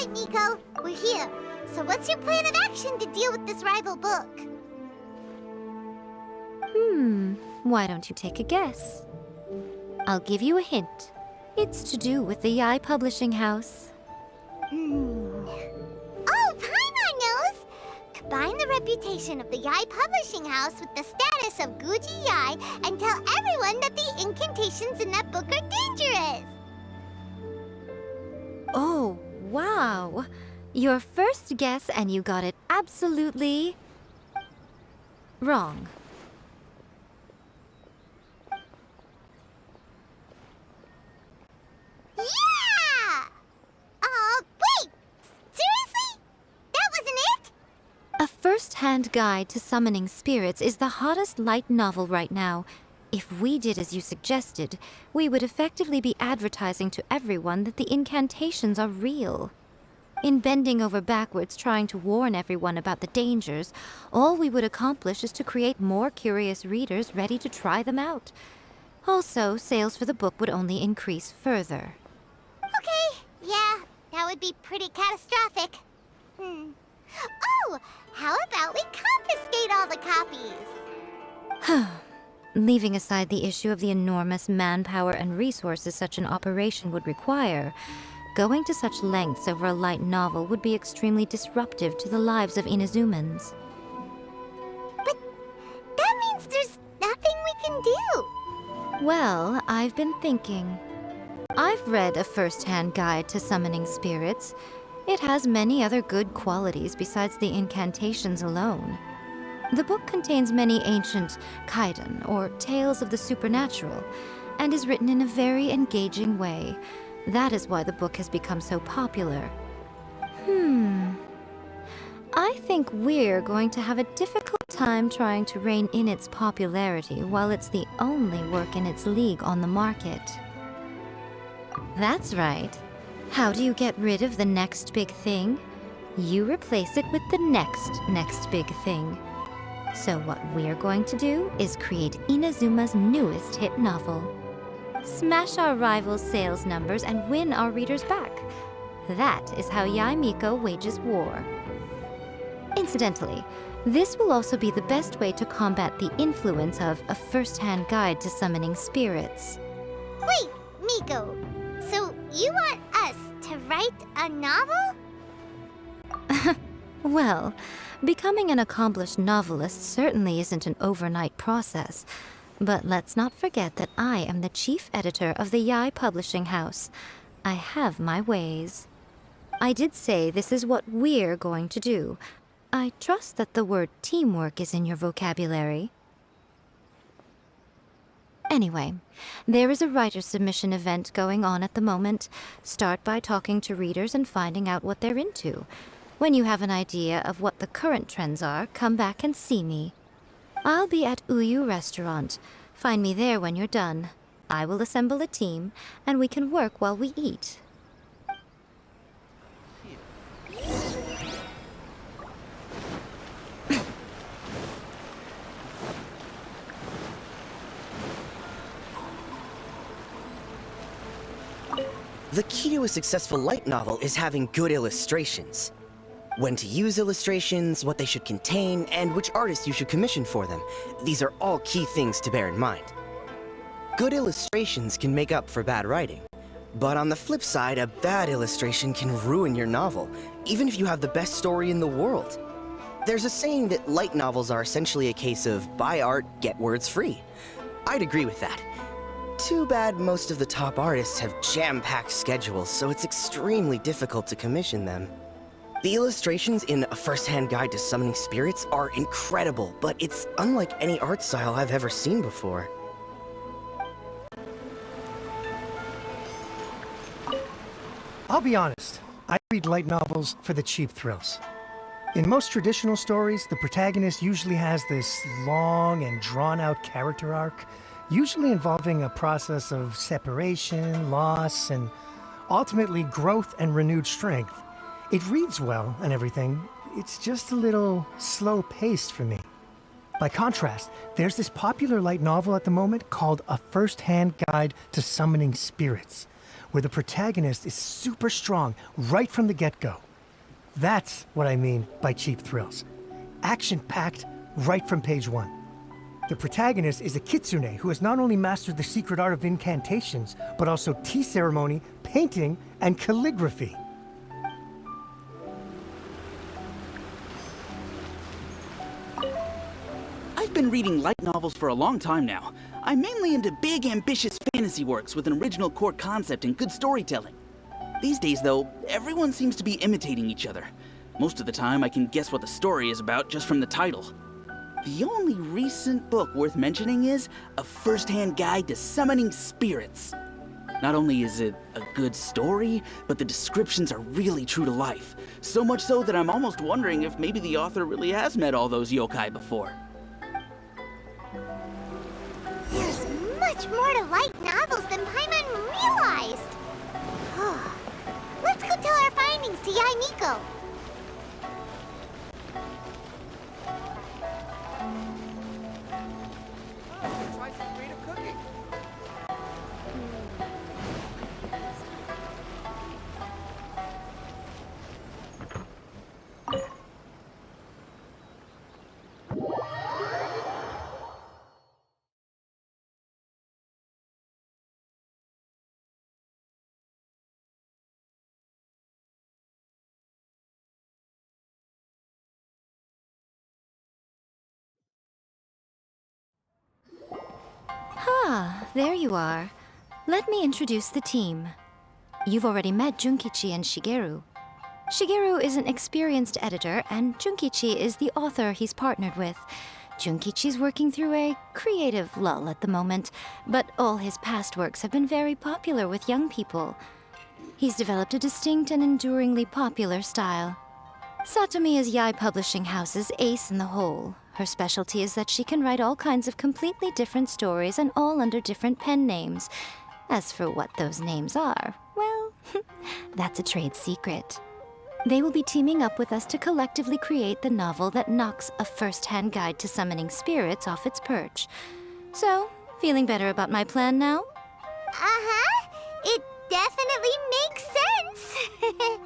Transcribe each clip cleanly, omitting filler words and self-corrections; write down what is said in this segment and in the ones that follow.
right, Miko. We're here. So what's your plan of action to deal with this rival book? Why don't you take a guess? I'll give you a hint. It's to do with the Yai Publishing House. Oh, Paimon knows! Combine the reputation of the Yai Publishing House with the status of Guji Yai and tell everyone that the incantations in that book are dangerous! Oh, wow! Your first guess and you got it absolutely wrong. Yeah! Wait! Seriously? That wasn't it? A first-hand guide to summoning spirits is the hottest light novel right now. If we did as you suggested, we would effectively be advertising to everyone that the incantations are real. In bending over backwards trying to warn everyone about the dangers, all we would accomplish is to create more curious readers ready to try them out. Also, sales for the book would only increase further. Okay, yeah, that would be pretty catastrophic. Oh, how about we confiscate all the copies? Leaving aside the issue of the enormous manpower and resources such an operation would require, going to such lengths over a light novel would be extremely disruptive to the lives of Inazumans. But that means there's nothing we can do. Well, I've been thinking. I've read a first-hand guide to summoning spirits. It has many other good qualities besides the incantations alone. The book contains many ancient kaiden, or tales of the supernatural, and is written in a very engaging way. That is why the book has become so popular. I think we're going to have a difficult time trying to rein in its popularity while it's the only work in its league on the market. That's right. How do you get rid of the next big thing? You replace it with the next big thing. So what we're going to do is create Inazuma's newest hit novel. Smash our rival's sales numbers and win our readers back. That is how Yai Miko wages war. Incidentally, this will also be the best way to combat the influence of a first-hand guide to summoning spirits. Wait, Miko, so you want us to write a novel? Well, becoming an accomplished novelist certainly isn't an overnight process. But let's not forget that I am the chief editor of the Yai Publishing House. I have my ways. I did say this is what we're going to do. I trust that the word teamwork is in your vocabulary. Anyway, there is a writer's submission event going on at the moment. Start by talking to readers and finding out what they're into. When you have an idea of what the current trends are, come back and see me. I'll be at Uyu Restaurant. Find me there when you're done. I will assemble a team, and we can work while we eat. The key to a successful light novel is having good illustrations. When to use illustrations, what they should contain, and which artist you should commission for them. These are all key things to bear in mind. Good illustrations can make up for bad writing. But on the flip side, a bad illustration can ruin your novel, even if you have the best story in the world. There's a saying that light novels are essentially a case of buy art, get words free. I'd agree with that. Too bad most of the top artists have jam-packed schedules, so it's extremely difficult to commission them. The illustrations in A First-Hand Guide to Summoning Spirits are incredible, but it's unlike any art style I've ever seen before. I'll be honest, I read light novels for the cheap thrills. In most traditional stories, the protagonist usually has this long and drawn-out character arc, usually involving a process of separation, loss, and ultimately growth and renewed strength. It reads well and everything, it's just a little slow-paced for me. By contrast, there's this popular light novel at the moment called A First-Hand Guide to Summoning Spirits, where the protagonist is super strong right from the get-go. That's what I mean by cheap thrills. Action-packed right from page 1. The protagonist is a kitsune who has not only mastered the secret art of incantations, but also tea ceremony, painting, and calligraphy. I've been reading light novels for a long time now. I'm mainly into big, ambitious fantasy works with an original core concept and good storytelling. These days, though, everyone seems to be imitating each other. Most of the time, I can guess what the story is about just from the title. The only recent book worth mentioning is A First-Hand Guide to Summoning Spirits. Not only is it a good story, but the descriptions are really true to life. So much so that I'm almost wondering if maybe the author really has met all those yokai before. There's much more to light novels than Paimon realized. Let's go tell our findings to Yai Miko. Try some creative cooking. Ah, there you are. Let me introduce the team. You've already met Junkichi and Shigeru. Shigeru is an experienced editor, and Junkichi is the author he's partnered with. Junkichi's working through a creative lull at the moment, but all his past works have been very popular with young people. He's developed a distinct and enduringly popular style. Satomi is Yai Publishing House's ace in the hole. Her specialty is that she can write all kinds of completely different stories and all under different pen names. As for what those names are, well, that's a trade secret. They will be teaming up with us to collectively create the novel that knocks A First-Hand Guide to Summoning Spirits off its perch. So, feeling better about my plan now? Uh-huh. It definitely makes sense.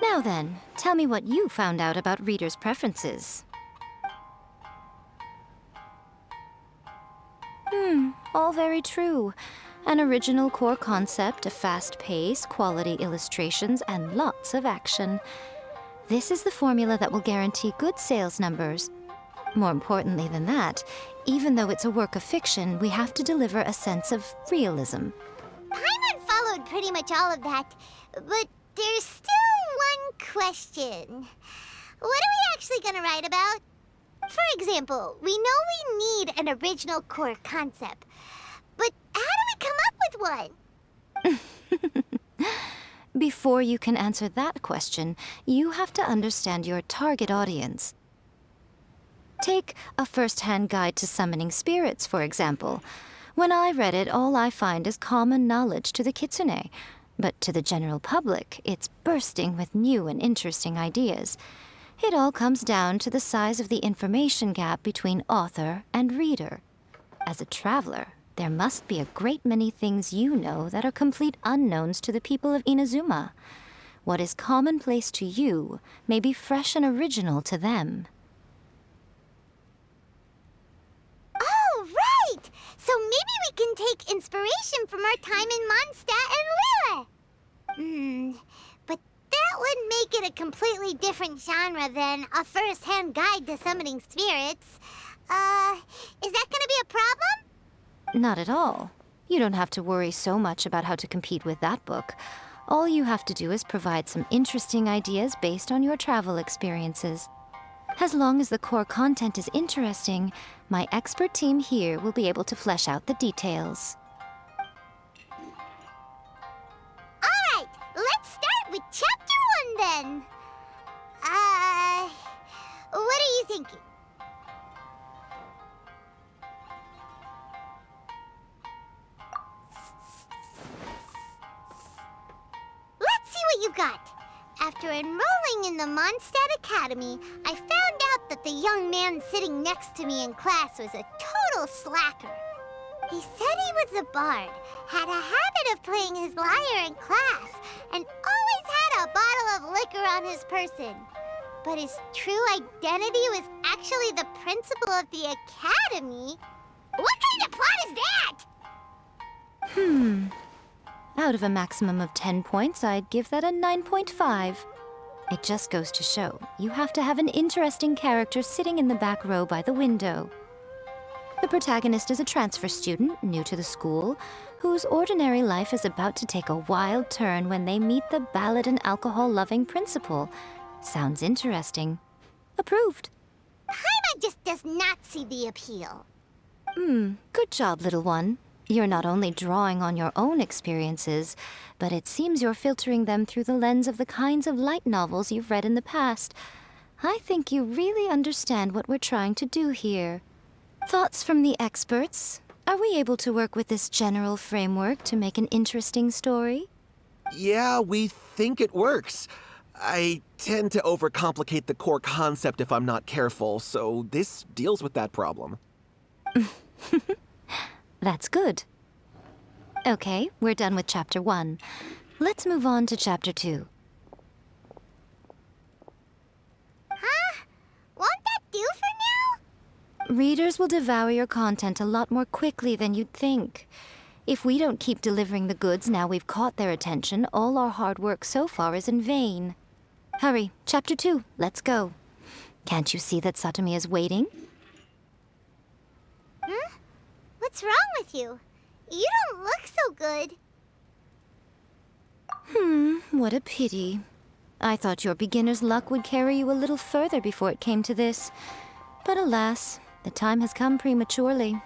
Now then, tell me what you found out about readers' preferences. All very true. An original core concept, a fast pace, quality illustrations, and lots of action. This is the formula that will guarantee good sales numbers. More importantly than that, even though it's a work of fiction, we have to deliver a sense of realism. Paimon followed pretty much all of that, but there's still one question. What are we actually gonna write about? For example, we know we need an original core concept, but how do we come up with one? Before you can answer that question, you have to understand your target audience. Take A First-Hand Guide to Summoning Spirits, for example. When I read it, all I find is common knowledge to the kitsune. But to the general public, it's bursting with new and interesting ideas. It all comes down to the size of the information gap between author and reader. As a traveler, there must be a great many things you know that are complete unknowns to the people of Inazuma. What is commonplace to you may be fresh and original to them. Oh, right! So maybe we can take inspiration from our time in Mondstadt and Lille. But that would make it a completely different genre than A First-Hand Guide to Summoning Spirits. Is that gonna be a problem? Not at all. You don't have to worry so much about how to compete with that book. All you have to do is provide some interesting ideas based on your travel experiences. As long as the core content is interesting, my expert team here will be able to flesh out the details. Alright, let's start with Chapter 1 then. What are you thinking? Let's see what you got. After enrolling in the Mondstadt Academy, I found out that the young man sitting next to me in class was a total slacker. He said he was a bard, had a habit of playing his lyre in class, and always had a bottle of liquor on his person. But his true identity was actually the principal of the academy? What kind of plot is that? Out of a maximum of 10 points, I'd give that a 9.5. It just goes to show, you have to have an interesting character sitting in the back row by the window. The protagonist is a transfer student, new to the school, whose ordinary life is about to take a wild turn when they meet the ballad and alcohol-loving principal. Sounds interesting. Approved. Paimon just does not see the appeal. Good job, little one. You're not only drawing on your own experiences, but it seems you're filtering them through the lens of the kinds of light novels you've read in the past. I think you really understand what we're trying to do here. Thoughts from the experts? Are we able to work with this general framework to make an interesting story? Yeah, we think it works. I tend to overcomplicate the core concept if I'm not careful, so this deals with that problem. That's good. Okay, we're done with Chapter 1. Let's move on to Chapter 2. Huh? Won't that do for now? Readers will devour your content a lot more quickly than you'd think. If we don't keep delivering the goods now we've caught their attention, all our hard work so far is in vain. Hurry, Chapter 2, let's go. Can't you see that Satomi is waiting? What's wrong with you? You don't look so good. What a pity. I thought your beginner's luck would carry you a little further before it came to this. But alas, the time has come prematurely.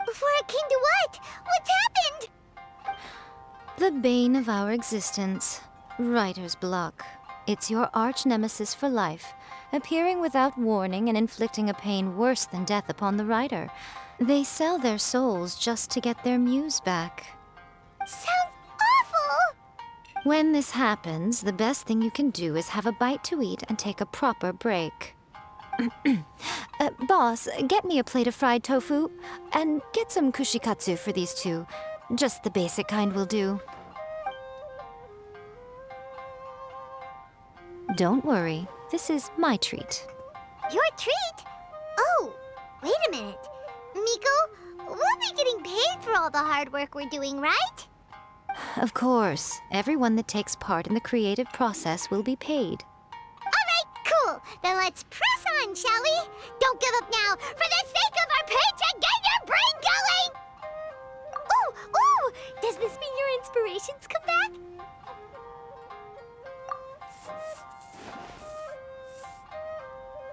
Before it came to what? What's happened? The bane of our existence, writer's block. It's your arch nemesis for life, appearing without warning and inflicting a pain worse than death upon the writer. They sell their souls just to get their muse back. Sounds awful! When this happens, the best thing you can do is have a bite to eat and take a proper break. Boss, get me a plate of fried tofu, and get some kushikatsu for these two. Just the basic kind will do. Don't worry, this is my treat. Your treat? Oh, wait a minute. Miko, we'll be getting paid for all the hard work we're doing, right? Of course, everyone that takes part in the creative process will be paid. Alright, cool. Then let's press on, shall we? Don't give up now. For the sake of our paycheck, get your brain going! Ooh! Does this mean your inspirations come back?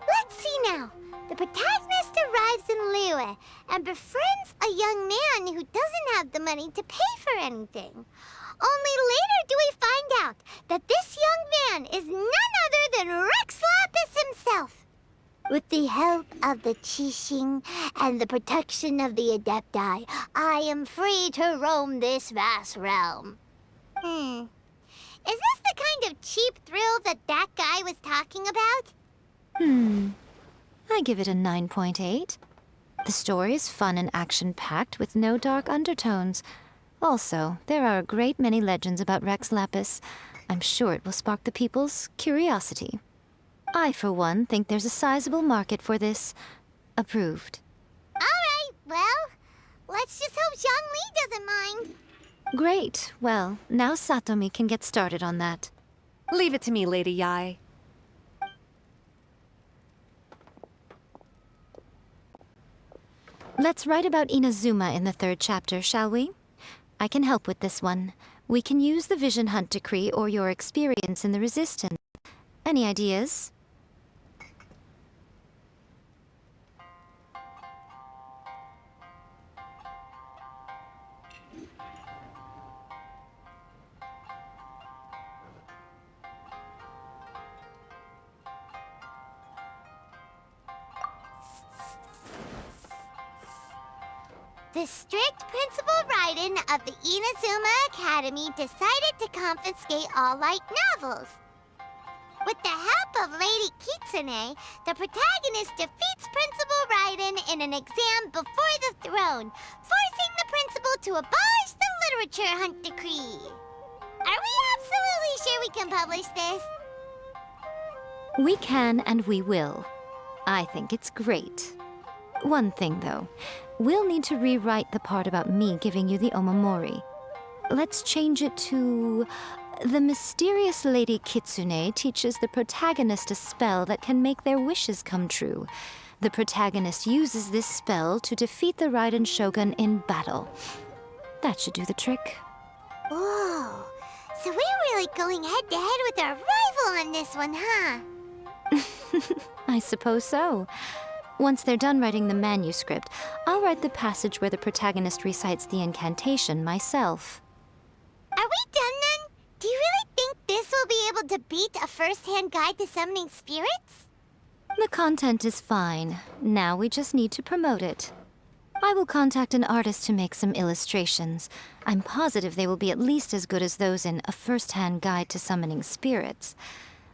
Let's see now. The protagonist arrives in Liyue and befriends a young man who doesn't have the money to pay for anything. Only later do we find out that this young man is none other than Rex Lapis himself. With the help of the Qixing and the protection of the Adepti, I am free to roam this vast realm. Is this the kind of cheap thrill that guy was talking about? I give it a 9.8. The story is fun and action-packed with no dark undertones. Also, there are a great many legends about Rex Lapis. I'm sure it will spark the people's curiosity. I, for one, think there's a sizable market for this. Approved. Alright, well, let's just hope Zhongli doesn't mind. Great. Well, now Satomi can get started on that. Leave it to me, Lady Yai. Let's write about Inazuma in the 3rd chapter, shall we? I can help with this one. We can use the Vision Hunt decree or your experience in the Resistance. Any ideas? The strict Principal Raiden of the Inazuma Academy decided to confiscate all light novels. With the help of Lady Kitsune, the protagonist defeats Principal Raiden in an exam before the throne, forcing the principal to abolish the literature hunt decree. Are we absolutely sure we can publish this? We can and we will. I think it's great. One thing, though. We'll need to rewrite the part about me giving you the Omamori. Let's change it to... The mysterious Lady Kitsune teaches the protagonist a spell that can make their wishes come true. The protagonist uses this spell to defeat the Raiden Shogun in battle. That should do the trick. Whoa, so we're really going head-to-head with our rival on this one, huh? I suppose so. Once they're done writing the manuscript, I'll write the passage where the protagonist recites the incantation myself. Are we done then? Do you really think this will be able to beat a first-hand guide to summoning spirits? The content is fine. Now we just need to promote it. I will contact an artist to make some illustrations. I'm positive they will be at least as good as those in A First-Hand Guide to Summoning Spirits.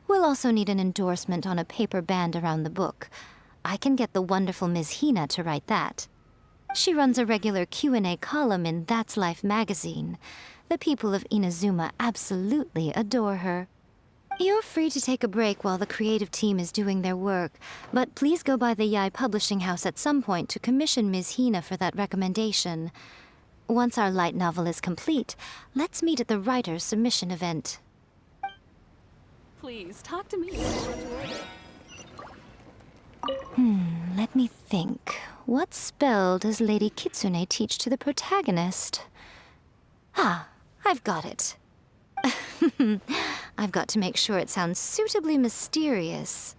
We'll also need an endorsement on a paper band around the book. I can get the wonderful Ms. Hina to write that. She runs a regular Q&A column in That's Life magazine. The people of Inazuma absolutely adore her. You're free to take a break while the creative team is doing their work, but please go by the Yae Publishing House at some point to commission Ms. Hina for that recommendation. Once our light novel is complete, let's meet at the writer's submission event. Please, talk to me. Let me think. What spell does Lady Kitsune teach to the protagonist? Ah, I've got it. I've got to make sure it sounds suitably mysterious.